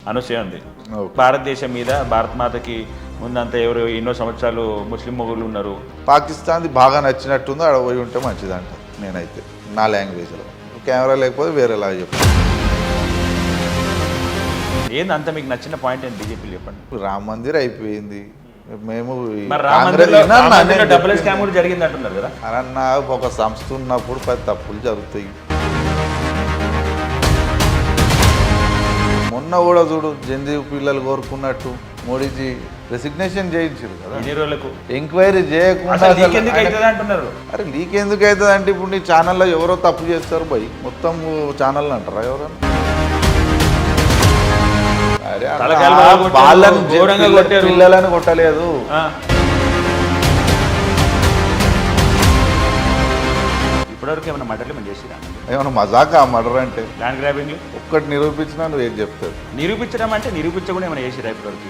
అనసూయ ఉంది. భారతదేశం మీద భారత మాతకి ముందంతా ఎవరు ఎన్నో సంవత్సరాలు ముస్లిం మొగుళ్ళు ఉన్నారు. పాకిస్తాన్ది బాగా నచ్చినట్టుంది, ఆడ పోయి ఉంటే మంచిదంట నేనైతే నా లాంగ్వేజ్లో. కెమెరా లేకపోతే వేరేలాగా చెప్తాను. ఏంది అంత మీకు నచ్చిన పాయింట్ ఏంటి బీజేపీలో చెప్పండి. రామ మందిర్ అయిపోయింది, మేము డబుల్ స్కామ్ కూడా జరిగింది అంటున్నారు కదా. అన్న ఒక సంస్థ ఉన్నప్పుడు 10 తప్పులు జరుగుతాయి. మొన్న కూడా చూడు జంజీవ్ పిల్లలు కోరుకున్నట్టు మోడీజీ రెసిగ్నేషన్ చేయించారు కదా. ఎన్ని రోజులకు ఎంక్వైరీ చేయకుండా అంటున్నారు. అరే లీక్ ఎందుకు అవుతుంది అంటే ఇప్పుడు నీ ఛానల్లో ఎవరో తప్పు చేస్తారు భయ్, మొత్తం ఛానల్ అంటారా ఎవరన్నా? వాళ్ళని పిల్లలని కొట్టలేదు. ఇప్పటివరకు ఏమైనా మర్డర్లు మేము చేసిరా? ఏమన్నా మజాకా మర్డర్ అంటే? ల్యాండ్ గ్రాబింగ్ ఒక్కటి నిరూపించినా నువ్వు ఏం చెప్తావు? నిరూపించడం అంటే నిరూపించకుండా ఏమైనా చేసిరా ఇప్పటివరకు?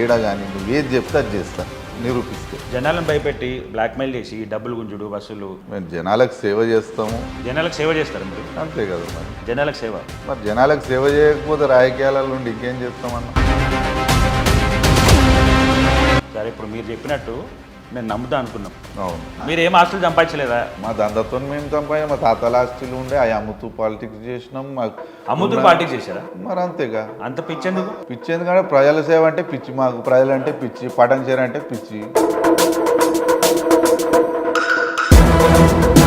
ఏడా కానీ నువ్వు ఏది చెప్తే అది చేస్తా నిరూపిస్తే. జనాలను భయపెట్టి బ్లాక్మెయిల్ చేసి డబ్బులు గుంజుడు బస్సులు. మేము జనాలకు సేవ చేస్తాము. జనాలకు సేవ చేస్తారు మీరు? అంతే కదా మరి. జనాలకు సేవ మరి జనాలకు సేవ చేయకపోతే రాజకీయాల నుండి ఇంకేం చేస్తామన్నా? సరే ఇప్పుడు మీరు చెప్పినట్టు నేను నమ్ముతా అనుకున్నాం. అవును. మీరు ఏం ఆస్తులు సంపాదించలేదా? మా దండతో మేము సంపాదించాం. మా తాతల ఆస్తులు ఉండే అవి అమ్ముతూ పాలిటిక్స్ చేసినాం. అమ్ముతూ పాలిటిక్స్ చేశారా? మరి అంతేగా. అంత పిచ్చెందుకు? పిచ్చి ఎందుకంటే ప్రజల సేవ అంటే పిచ్చి, మాకు ప్రజలంటే పిచ్చి, పటం చేర అంటే పిచ్చి.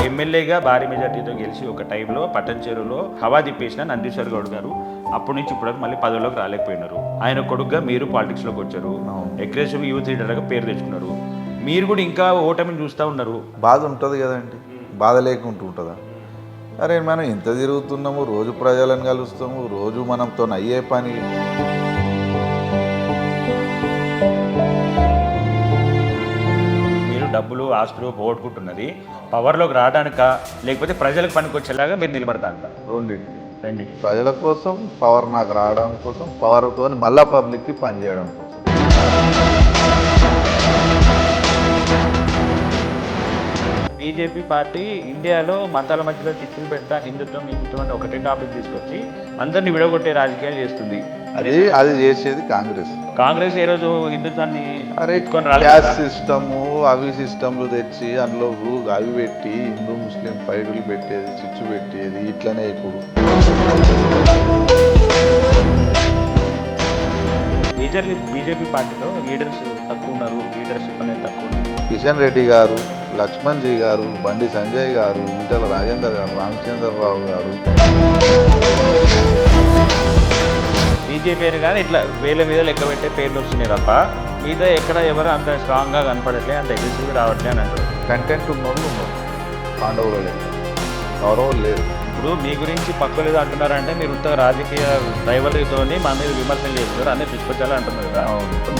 ఎమ్మెల్యేగా భారీ మెజార్టీతో గెలిచి ఒక టైంలో పట్టణచేరులో హవా తిప్పేసిన నందీశ్వర్ గౌడ్ గారు అప్పటి నుంచి ఇప్పటివరకు మళ్ళీ పదవిలోకి రాలేకపోయినారు. ఆయన కొడుకుగా మీరు పాలిటిక్స్లోకి వచ్చారు, అగ్రెసివ్ యూత్ లీడర్గా పేరు తెచ్చుకున్నారు. మీరు కూడా ఇంకా ఓటమిని చూస్తూ ఉన్నారు. బాధ ఉంటుంది కదండి, బాధ లేకుంటూ ఉంటుందా? అరే మనం ఇంత తిరుగుతున్నాము, రోజు ప్రజలను కలుస్తాము, రోజు మనంతో అయ్యే పని. మీరు డబ్బులు ఆస్తులు పోగొట్టుకుంటున్నది పవర్లోకి రావడానిక లేకపోతే ప్రజలకు పనికొచ్చేలాగా మీరు నిలబడతా అంట? రెండింటి. ప్రజల కోసం, పవర్ నాకు రావడం కోసం, పవర్తో మళ్ళా పబ్లిక్కి పని చేయడం కోసం. బీజేపీ పార్టీ ఇండియాలో మతాల మధ్యలో చిచ్చులు పెడతా హిందుత్వం హిందుత్వం అని ఒకటే టాపిక్ తీసుకొచ్చి అందరినీ విడగొట్టే రాజకీయాలు చేస్తుంది. అది చేసేది కాంగ్రెస్. కాంగ్రెస్ ఏ రోజు హిందుత్వాన్ని గ్యాస్ సిస్టము అవి సిస్టమ్లు తెచ్చి అందులో అవి పెట్టి హిందూ ముస్లిం ఫైటులు పెట్టేది, చిచ్చు పెట్టేది ఇట్లనే. ఇప్పుడు బీజేపీ పార్టీలో లీడర్స్ తక్కువ ఉన్నారు, లీడర్షిప్ అనేది తక్కువ ఉన్నారు. కిషన్ రెడ్డి గారు, లక్ష్మణ్ జీ గారు, బండి సంజయ్ గారు, ఈటల రాజేందర్ గారు, రామచంద్రరావు గారు. బీజేపీ అని కానీ ఇట్లా వేల మీద లెక్క పెట్టే పేర్లు వస్తున్నాయి తప్ప మీద ఎక్కడ ఎవరు అంత స్ట్రాంగ్గా కనపడట్లే, అంత అగ్రెసివ్గా రావట్లే అని అంటారు. కంటెంట్ ఉన్నోళ్ళు ఉన్నారు, పాండవులు లేదు, గౌరవం లేదు. ఇప్పుడు మీ గురించి పక్కలేదు అంటున్నారంటే మీరు ఇంత రాజకీయ రైవల్రీతో మా మీద విమర్శలు చేస్తున్నారు, అన్నీ తీసుకొచ్చాలి అంటున్నారు కదా.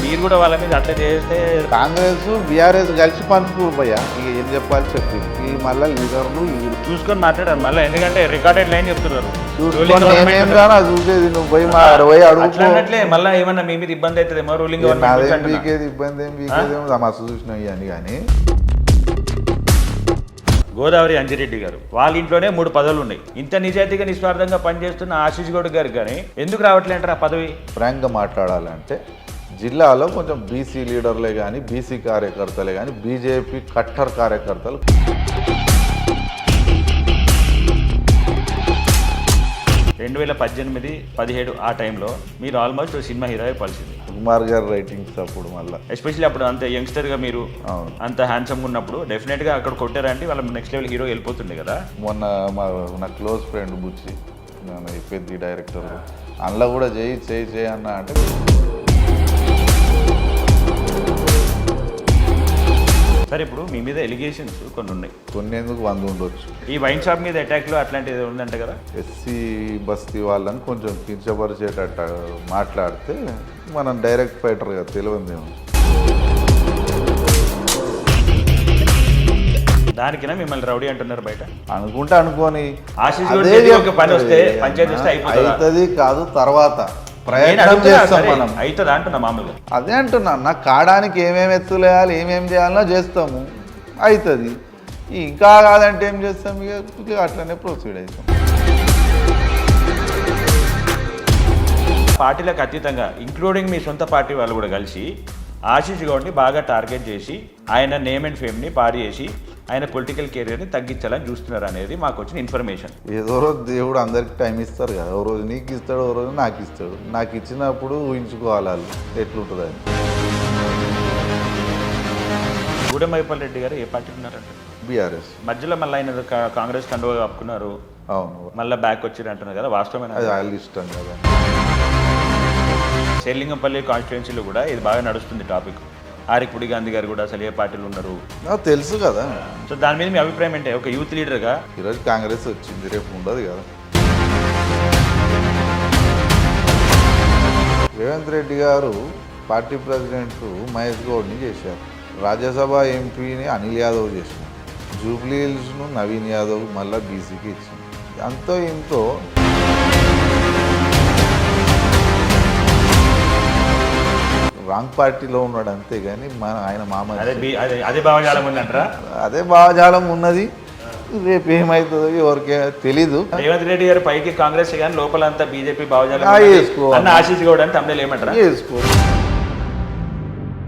మీరు కూడా వాళ్ళ మీద అట్లా చేస్తే కాంగ్రెస్ బీఆర్ఎస్ కలిసి పనిపోయా ఇక ఏం చెప్పాలి చెప్పి ఈ మళ్ళీ లీడర్లు చూసుకొని మాట్లాడారు మళ్ళీ, ఎందుకంటే రికార్డెడ్ లైన్ చెప్తున్నారు. చూసేది నువ్వు పోయి మా 60 అడుగుతున్నట్లే మళ్ళీ ఏమన్నా మీ మీద ఇబ్బంది అవుతుందేమో రూలింగ్ వీకేది ఇబ్బంది ఏం వీకేదేమో మస్తు చూసినాయి అని. కానీ గోదావరి అంజిరెడ్డి గారు వాళ్ళ ఇంట్లోనే 3 పదవులు ఉన్నాయి. ఇంత నిజాయితీగా నిస్వార్థంగా పనిచేస్తున్న ఆశీష్ గౌడ్ గారు కానీ ఎందుకు రావట్లేంటారు ఆ పదవి? ఫ్రాంక్గా మాట్లాడాలంటే జిల్లాలో కొంచెం బీసీ లీడర్లే కానీ బీసీ కార్యకర్తలే కానీ బీజేపీ కట్టర్ కార్యకర్తలు 2018-17 ఆ టైంలో మీరు ఆల్మోస్ట్ సినిమా హీరో అయిపోవాల్సింది. కుమార్ గారు రైటింగ్స్ అప్పుడు మళ్ళీ ఎస్పెషల్లీ అప్పుడు అంత యంగ్స్టర్గా మీరు అంత హ్యాండ్సమ్గా ఉన్నప్పుడు డెఫినెట్గా అక్కడ కొట్టారంటే వాళ్ళ నెక్స్ట్ లెవెల్ హీరో వెళ్ళిపోతుండే కదా. మొన్న నా క్లోజ్ ఫ్రెండ్ బుచ్చి పెద్ద డైరెక్టర్ అందులో కూడా చేయి అన్న అంటే సరే ఇప్పుడు మీ మీద ఎలిగేషన్స్ కొన్ని ఉన్నాయి, కొన్ని ఎందుకు 100 ఉండొచ్చు. ఈ వైన్ షాప్ మీద అటాక్లో అట్లాంటిది ఉందంట కదా. ఎస్సీ బస్తీ వాళ్ళని కొంచెం కించపరిచేటట్టు మాట్లాడితే మనం డైరెక్ట్ ఫైటర్గా తెలియదేమో. దానికైనా మిమ్మల్ని రౌడీ అంటున్నారు బయట అనుకోని ఆశీష్ ఒక పని వస్తే పంచాయతీ వస్తే అవుతుంది కాదు తర్వాత ప్రయత్నం చేస్తాం మనం. అవుతుంది అంటున్నా మామూలుగా. అదే అంటున్నా, నాకు కాడానికి ఏమేమి ఎత్తులేయాలి ఏమేమి చేయాలన్నా చేస్తాము, అవుతుంది. ఇంకా కాదంటే ఏం చేస్తాం, ఇక అట్లనే ప్రొసీడ్ అవుతాం. పార్టీలకు అతీతంగా ఇంక్లూడింగ్ మీ సొంత పార్టీ వాళ్ళు కూడా కలిసి ఆశీష్ గౌడ్ని బాగా టార్గెట్ చేసి ఆయన నేమ్ అండ్ ఫేమ్ని పాడు చేసి ఆయన పొలిటికల్ కెరీర్ని తగ్గించాలని చూస్తున్నారు అనేది మాకు వచ్చిన ఇన్ఫర్మేషన్. ఏదో రోజు దేవుడు అందరికి టైం ఇస్తారు కదా, ఓ రోజు నీకు ఇస్తాడు, ఓ రోజు నాకు ఇస్తాడు. నాకు ఇచ్చినప్పుడు ఊహించుకోవాలి వాళ్ళు ఎట్లుంటుంది అని. గూడెంమైపల్లి రెడ్డి గారు ఏ పార్టీ ఉన్నారంట? బీఆర్ఎస్. మధ్యలో మళ్ళీ ఆయన కాంగ్రెస్ కండువా కప్పుకున్నారు, అవును, మళ్ళీ బ్యాక్ వచ్చారు అంటున్నారు కదా, వాస్తవమైన? అది వాళ్ళ ఇష్టం కదా. శేర్లింగంపల్లి కాన్స్టిట్యున్సీలో కూడా ఇది బాగా నడుస్తుంది టాపిక్. ఆరిపూడి గాంధీ గారు కూడా అసలు ఏ పార్టీలు ఉన్నారు నాకు తెలుసు కదా. సో దాని మీద మీ అభిప్రాయం ఏంటి? ఒక యూత్ లీడర్గా ఈరోజు కాంగ్రెస్ వచ్చింది, రేపు ఉండదు కదా. రేవంత్ రెడ్డి గారు పార్టీ ప్రెసిడెంట్ మహేష్ గౌడ్ని చేశారు, రాజ్యసభ ఎంపీని అనిల్ యాదవ్ చేసినారు, జూబ్లీ హిల్స్ను నవీన్ యాదవ్ మళ్ళీ బీసీకి ఇచ్చింది. అంతో ఇంతో రాంగ్ పార్టీలో ఉన్నాడు అంతే, కానీ ఆయన మామ అదే భావజాలం ఉందంటారా? అదే భావజాలం ఉన్నది. రేపు ఏమవుతుందో ఎవరికే తెలీదు. రేవంత్ రెడ్డి గారు పైకి కాంగ్రెస్ కానీ లోపలంతా బీజేపీ భావజాలం వేసుకోవాలి అన్న ఆశీష్ గౌడ్ అని తమిళ ఏమంటారా? వేసుకోవాలి.